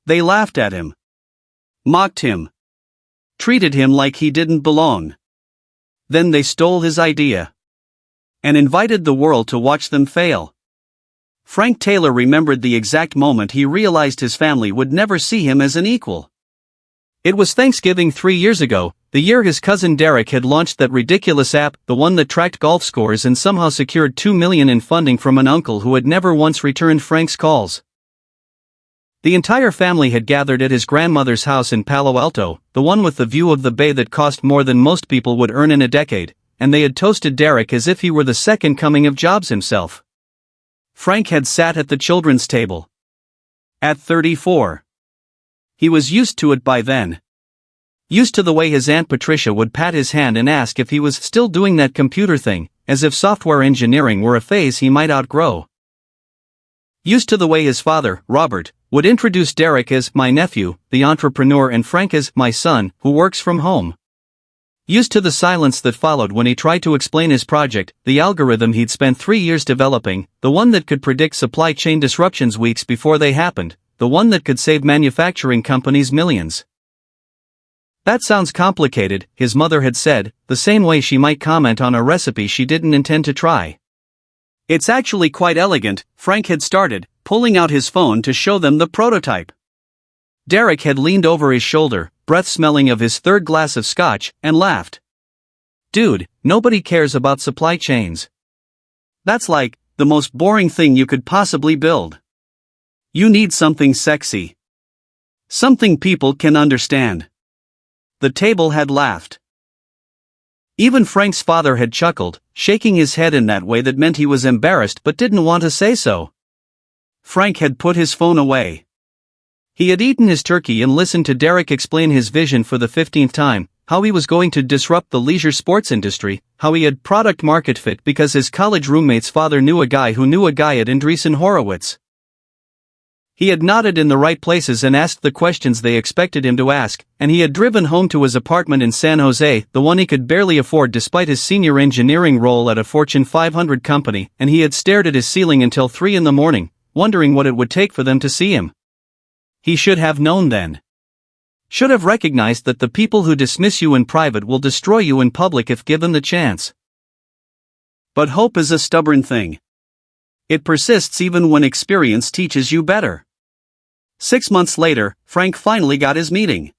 They laughed at him, mocked him, treated him like he didn't belong. Then they stole his idea and invited the world to watch them fail. Frank Taylor remembered the exact moment he realized his family would never see him as an equal. It was Thanksgiving 3 years ago, the year his cousin Derek had launched that ridiculous app, the one that tracked golf scores and somehow secured $2 million in funding from an uncle who had never once returned Frank's calls. The entire family had gathered at his grandmother's house in Palo Alto, the one with the view of the bay that cost more than most people would earn in a decade, and they had toasted Derek as if he were the second coming of Jobs himself. Frank had sat at the children's table. At 34. He was used to it by then. Used to the way his Aunt Patricia would pat his hand and ask if he was still doing that computer thing, as if software engineering were a phase he might outgrow. Used to the way his father, Robert, would introduce Derek as my nephew, the entrepreneur, and Frank as my son, who works from home. Used to the silence that followed when he tried to explain his project, the algorithm he'd spent 3 years developing, the one that could predict supply chain disruptions weeks before they happened, the one that could save manufacturing companies millions. That sounds complicated, his mother had said, the same way she might comment on a recipe she didn't intend to try. It's actually quite elegant, Frank had started, pulling out his phone to show them the prototype. Derek had leaned over his shoulder, breath smelling of his third glass of scotch, and laughed. Dude, nobody cares about supply chains. That's like the most boring thing you could possibly build. You need something sexy. Something people can understand. The table had laughed. Even Frank's father had chuckled, shaking his head in that way that meant he was embarrassed but didn't want to say so. Frank had put his phone away. He had eaten his turkey and listened to Derek explain his vision for the 15th time, how he was going to disrupt the leisure sports industry, how he had product market fit because his college roommate's father knew a guy who knew a guy at Andreessen Horowitz. He had nodded in the right places and asked the questions they expected him to ask, and he had driven home to his apartment in San Jose, the one he could barely afford despite his senior engineering role at a Fortune 500 company, and he had stared at his ceiling until 3 in the morning, wondering what it would take for them to see him. He should have known then. Should have recognized that the people who dismiss you in private will destroy you in public if given the chance. But hope is a stubborn thing. It persists even when experience teaches you better. 6 months later, Frank finally got his meeting.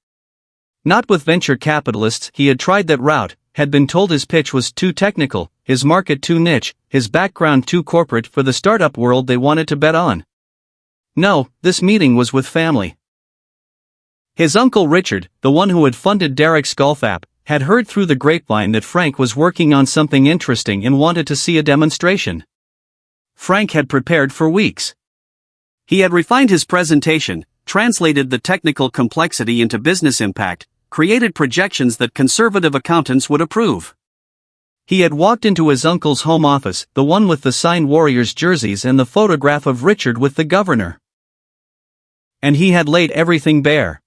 Not with venture capitalists, he had tried that route, had been told his pitch was too technical, his market too niche, his background too corporate for the startup world they wanted to bet on. No, this meeting was with family. His uncle Richard, the one who had funded Derek's golf app, had heard through the grapevine that Frank was working on something interesting and wanted to see a demonstration. Frank had prepared for weeks. He had refined his presentation, translated the technical complexity into business impact, created projections that conservative accountants would approve. He had walked into his uncle's home office, the one with the signed Warriors jerseys and the photograph of Richard with the governor. And he had laid everything bare.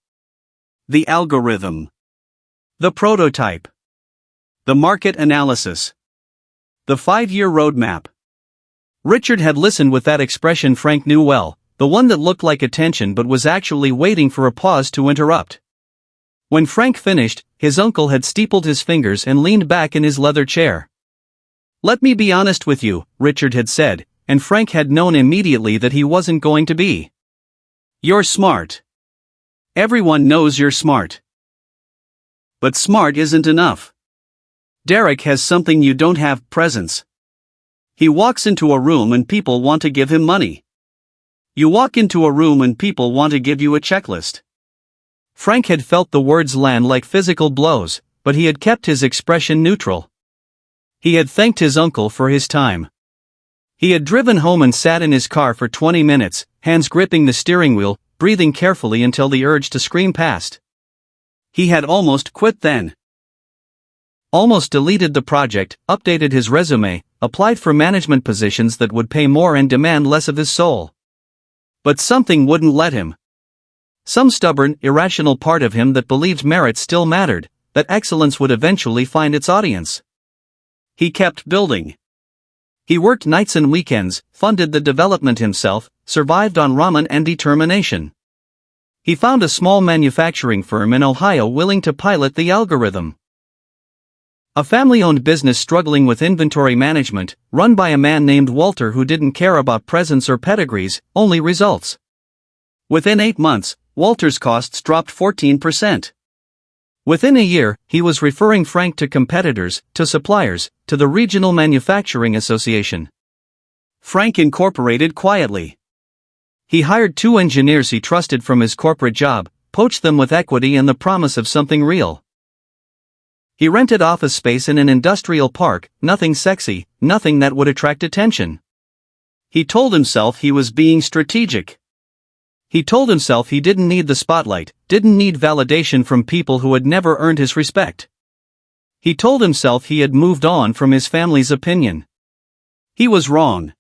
The algorithm. The prototype. The market analysis. The 5-year roadmap. Richard had listened with that expression Frank knew well, the one that looked like attention but was actually waiting for a pause to interrupt. When Frank finished, his uncle had steepled his fingers and leaned back in his leather chair. "Let me be honest with you," Richard had said, and Frank had known immediately that he wasn't going to be. "You're smart. Everyone knows you're smart. But smart isn't enough. Derek has something you don't have: presence. He walks into a room and people want to give him money. You walk into a room and people want to give you a checklist." Frank had felt the words land like physical blows, but he had kept his expression neutral. He had thanked his uncle for his time. He had driven home and sat in his car for 20 minutes, hands gripping the steering wheel, breathing carefully until the urge to scream passed. He had almost quit then. Almost deleted the project, updated his resume, applied for management positions that would pay more and demand less of his soul. But something wouldn't let him. Some stubborn, irrational part of him that believed merit still mattered, that excellence would eventually find its audience. He kept building. He worked nights and weekends, funded the development himself, survived on ramen and determination. He found a small manufacturing firm in Ohio willing to pilot the algorithm. A family-owned business struggling with inventory management, run by a man named Walter who didn't care about presents or pedigrees, only results. Within 8 months, Walter's costs dropped 14%. Within a year, he was referring Frank to competitors, to suppliers, to the Regional Manufacturing Association. Frank incorporated quietly. He hired 2 engineers he trusted from his corporate job, poached them with equity and the promise of something real. He rented office space in an industrial park, nothing sexy, nothing that would attract attention. He told himself he was being strategic. He told himself he didn't need the spotlight, didn't need validation from people who had never earned his respect. He told himself he had moved on from his family's opinion. He was wrong.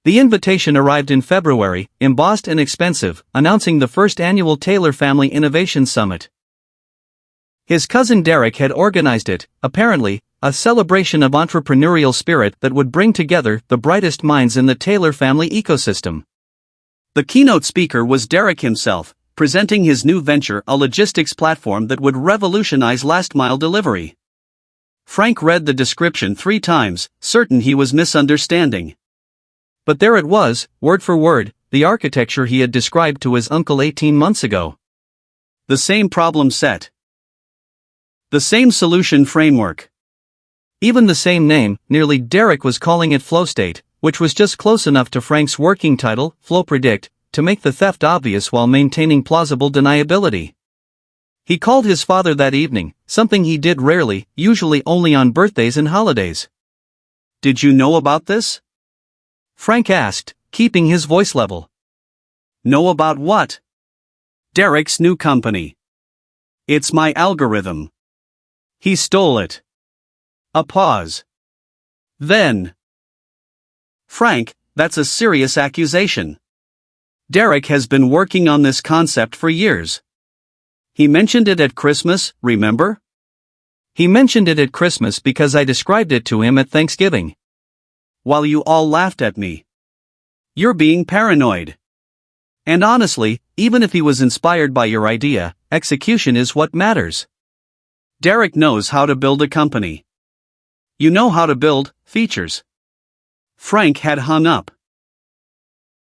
The invitation arrived in February, embossed and expensive, announcing the first annual Taylor Family Innovation Summit. His cousin Derek had organized it, apparently, a celebration of entrepreneurial spirit that would bring together the brightest minds in the Taylor family ecosystem. The keynote speaker was Derek himself, presenting his new venture, a logistics platform that would revolutionize last-mile delivery. Frank read the description 3 times, certain he was misunderstanding. But there it was, word for word, the architecture he had described to his uncle 18 months ago. The same problem set. The same solution framework. Even the same name, nearly. Derek was calling it Flow State, which was just close enough to Frank's working title, Flow Predict, to make the theft obvious while maintaining plausible deniability. He called his father that evening, something he did rarely, usually only on birthdays and holidays. "Did you know about this?" Frank asked, keeping his voice level. "Know about what?" "Derek's new company. It's my algorithm. He stole it." A pause. Then, "Frank, that's a serious accusation. Derek has been working on this concept for years. He mentioned it at Christmas, remember?" "He mentioned it at Christmas because I described it to him at Thanksgiving. While you all laughed at me. You're being paranoid. And honestly, even if he was inspired by your idea, execution is what matters. Derek knows how to build a company. You know how to build features." Frank had hung up.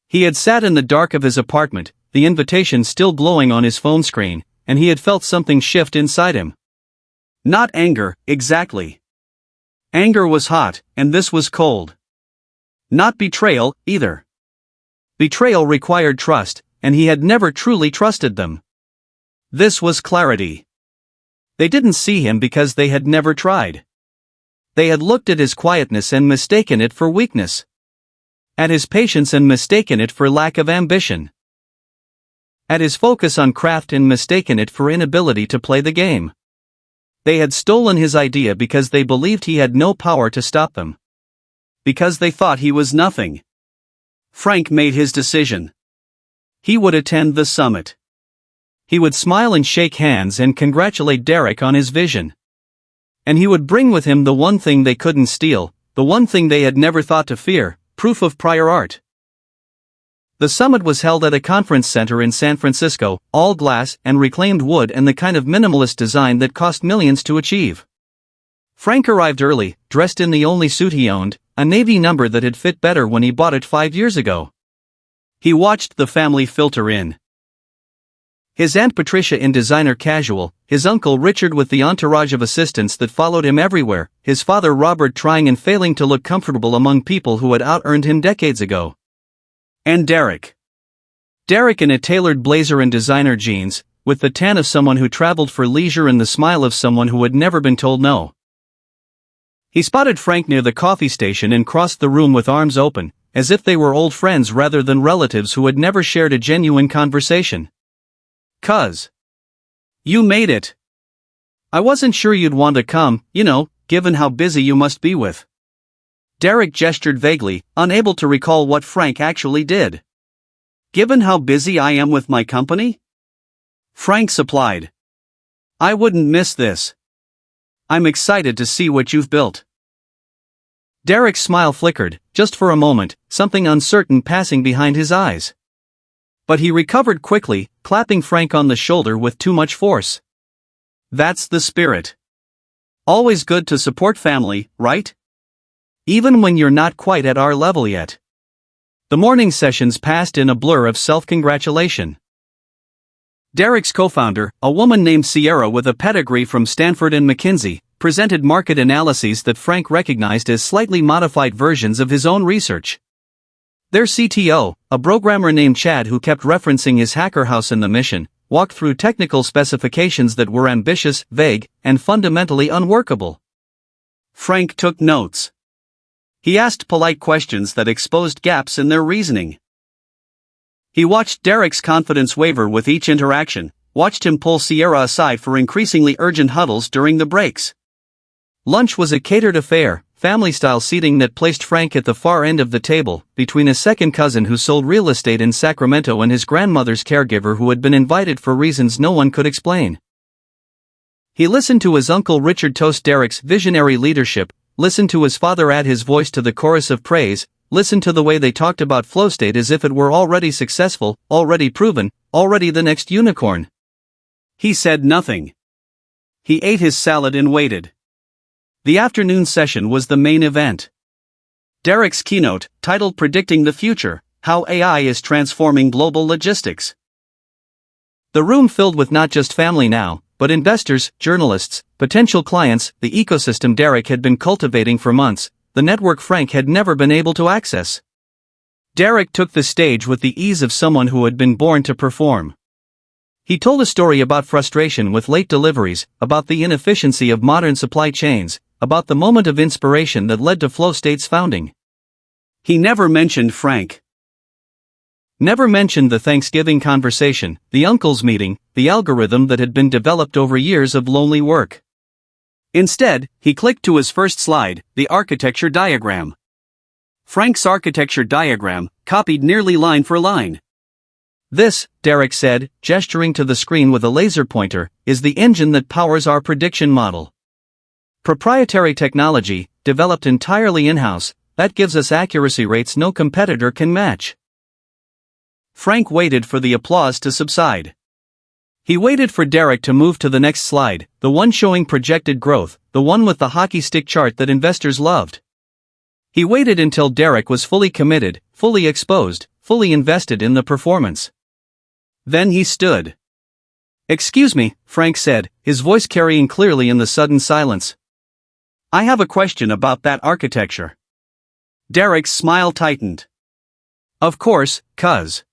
He had sat in the dark of his apartment, the invitation still glowing on his phone screen, and he had felt something shift inside him. Not anger, exactly. Anger was hot, and this was cold. Not betrayal, either. Betrayal required trust, and he had never truly trusted them. This was clarity. They didn't see him because they had never tried. They had looked at his quietness and mistaken it for weakness. At his patience and mistaken it for lack of ambition. At his focus on craft and mistaken it for inability to play the game. They had stolen his idea because they believed he had no power to stop them. Because they thought he was nothing. Frank made his decision. He would attend the summit. He would smile and shake hands and congratulate Derek on his vision. And he would bring with him the one thing they couldn't steal, the one thing they had never thought to fear, proof of prior art. The summit was held at a conference center in San Francisco, all glass and reclaimed wood and the kind of minimalist design that cost millions to achieve. Frank arrived early, dressed in the only suit he owned, a navy number that had fit better when he bought it 5 years ago. He watched the family filter in. His Aunt Patricia in designer casual, his Uncle Richard with the entourage of assistants that followed him everywhere, his father Robert trying and failing to look comfortable among people who had out-earned him decades ago. And Derek. Derek in a tailored blazer and designer jeans, with the tan of someone who traveled for leisure and the smile of someone who had never been told no. He spotted Frank near the coffee station and crossed the room with arms open, as if they were old friends rather than relatives who had never shared a genuine conversation. "'Cause you made it. I wasn't sure you'd want to come, given how busy you must be with." Derek gestured vaguely, unable to recall what Frank actually did. "Given how busy I am with my company?" Frank supplied. "I wouldn't miss this. I'm excited to see what you've built." Derek's smile flickered, just for a moment, something uncertain passing behind his eyes. But he recovered quickly, clapping Frank on the shoulder with too much force. That's the spirit. Always good to support family, right? Even when you're not quite at our level yet. The morning sessions passed in a blur of self-congratulation. Derek's co-founder, a woman named Sierra with a pedigree from Stanford and McKinsey, presented market analyses that Frank recognized as slightly modified versions of his own research. Their CTO, a programmer named Chad who kept referencing his hacker house in the mission, walked through technical specifications that were ambitious, vague, and fundamentally unworkable. Frank took notes. He asked polite questions that exposed gaps in their reasoning. He watched Derek's confidence waver with each interaction, watched him pull Sierra aside for increasingly urgent huddles during the breaks. Lunch was a catered affair, family-style seating that placed Frank at the far end of the table, between a second cousin who sold real estate in Sacramento and his grandmother's caregiver who had been invited for reasons no one could explain. He listened to his uncle Richard toast Derek's visionary leadership, listened to his father add his voice to the chorus of praise, listened to the way they talked about flow state as if it were already successful, already proven, already the next unicorn. He said nothing. He ate his salad and waited. The afternoon session was the main event. Derek's keynote, titled Predicting the Future, How AI is Transforming Global Logistics. The room filled with not just family now, but investors, journalists, potential clients, the ecosystem Derek had been cultivating for months, the network Frank had never been able to access. Derek took the stage with the ease of someone who had been born to perform. He told a story about frustration with late deliveries, about the inefficiency of modern supply chains, about the moment of inspiration that led to Flow State's founding. He never mentioned Frank. Never mentioned the Thanksgiving conversation, the uncles meeting, the algorithm that had been developed over years of lonely work. Instead, he clicked to his first slide, the architecture diagram. Frank's architecture diagram, copied nearly line for line. This, Derek said, gesturing to the screen with a laser pointer, is the engine that powers our prediction model. Proprietary technology, developed entirely in-house, that gives us accuracy rates no competitor can match. Frank waited for the applause to subside. He waited for Derek to move to the next slide, the one showing projected growth, the one with the hockey stick chart that investors loved. He waited until Derek was fully committed, fully exposed, fully invested in the performance. Then he stood. "Excuse me," Frank said, his voice carrying clearly in the sudden silence. "I have a question about that architecture." Derek's smile tightened. "Of course, cuz.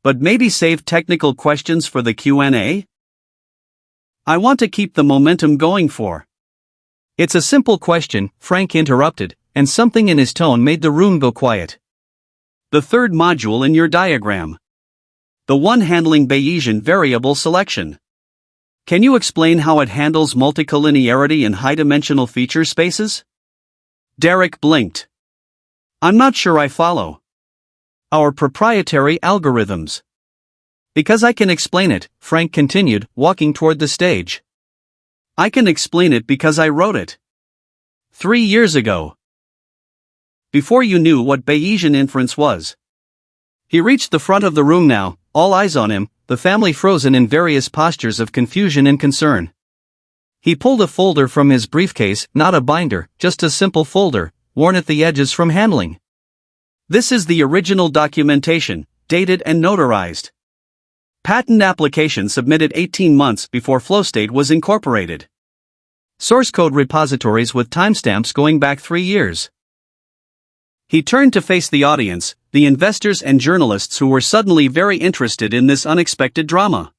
But maybe save technical questions for the Q&A? I want to keep the momentum going for." "It's a simple question," Frank interrupted, and something in his tone made the room go quiet. "The third module in your diagram. The one handling Bayesian variable selection. Can you explain how it handles multicollinearity in high-dimensional feature spaces?" Derek blinked. "I'm not sure I follow." "Our proprietary algorithms." "Because I can explain it," Frank continued, walking toward the stage. "I can explain it because I wrote it. 3 years ago. Before you knew what Bayesian inference was." He reached the front of the room now, all eyes on him, the family frozen in various postures of confusion and concern. He pulled a folder from his briefcase, not a binder, just a simple folder, worn at the edges from handling. "This is the original documentation, dated and notarized. Patent application submitted 18 months before FlowState was incorporated. Source code repositories with timestamps going back 3 years." He turned to face the audience, the investors and journalists who were suddenly very interested in this unexpected drama.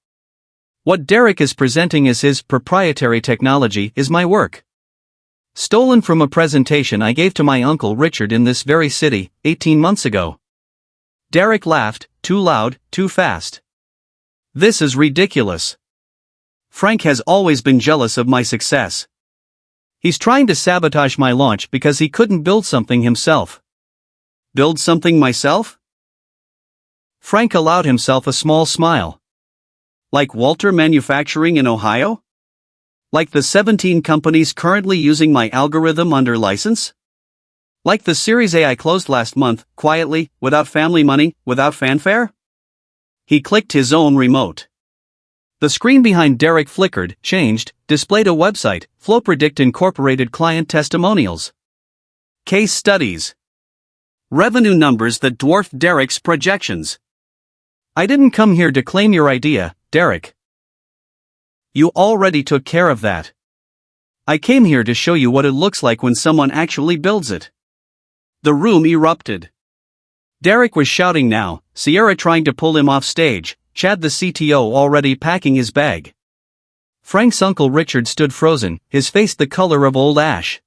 "What Derek is presenting as his proprietary technology is my work. Stolen from a presentation I gave to my uncle Richard in this very city, 18 months ago." Derek laughed, too loud, too fast. "This is ridiculous. Frank has always been jealous of my success. He's trying to sabotage my launch because he couldn't build something himself." "Build something myself?" Frank allowed himself a small smile. "Like Walter Manufacturing in Ohio? Like the 17 companies currently using my algorithm under license? Like the Series A I closed last month, quietly, without family money, without fanfare?" He clicked his own remote. The screen behind Derek flickered, changed, displayed a website, FlowPredict Incorporated client testimonials. Case studies. Revenue numbers that dwarfed Derek's projections. I didn't come here to claim your idea, Derek. You already took care of that. I came here to show you what it looks like when someone actually builds it. The room erupted. Derek was shouting now, Sierra trying to pull him off stage, Chad the CTO already packing his bag. Frank's uncle Richard stood frozen, his face the color of old ash.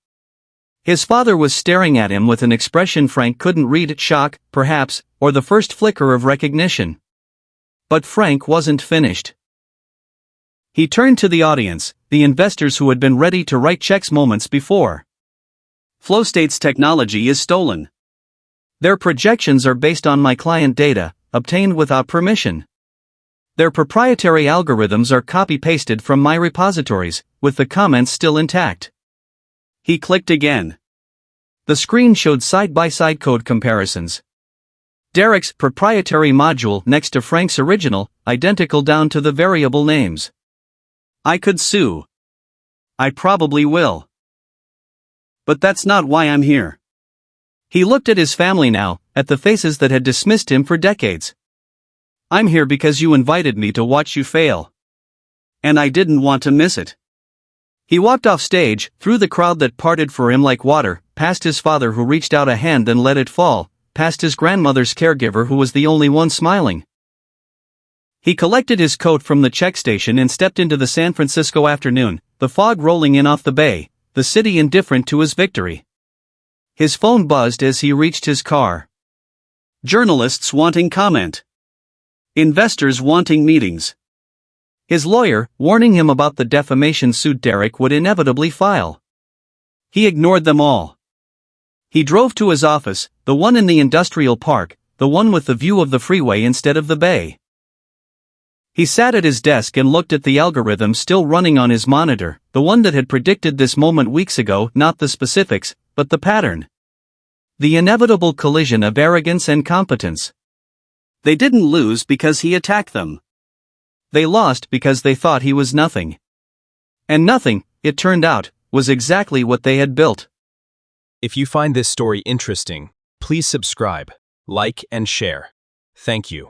His father was staring at him with an expression Frank couldn't read, shock, perhaps, or the first flicker of recognition. But Frank wasn't finished. He turned to the audience, the investors who had been ready to write checks moments before. FlowState's technology is stolen. Their projections are based on my client data, obtained without permission. Their proprietary algorithms are copy-pasted from my repositories, with the comments still intact. He clicked again. The screen showed side-by-side code comparisons. Derek's proprietary module next to Frank's original, identical down to the variable names. I could sue. I probably will. But that's not why I'm here. He looked at his family now, at the faces that had dismissed him for decades. I'm here because you invited me to watch you fail. And I didn't want to miss it. He walked off stage, through the crowd that parted for him like water, past his father who reached out a hand and let it fall, past his grandmother's caregiver who was the only one smiling. He collected his coat from the check station and stepped into the San Francisco afternoon, the fog rolling in off the bay, the city indifferent to his victory. His phone buzzed as he reached his car. Journalists wanting comment. Investors wanting meetings. His lawyer, warning him about the defamation suit Derek would inevitably file. He ignored them all. He drove to his office, the one in the industrial park, the one with the view of the freeway instead of the bay. He sat at his desk and looked at the algorithm still running on his monitor, the one that had predicted this moment weeks ago, not the specifics, but the pattern. The inevitable collision of arrogance and competence. They didn't lose because he attacked them. They lost because they thought he was nothing. And nothing, it turned out, was exactly what they had built. If you find this story interesting, please subscribe, like, and share. Thank you.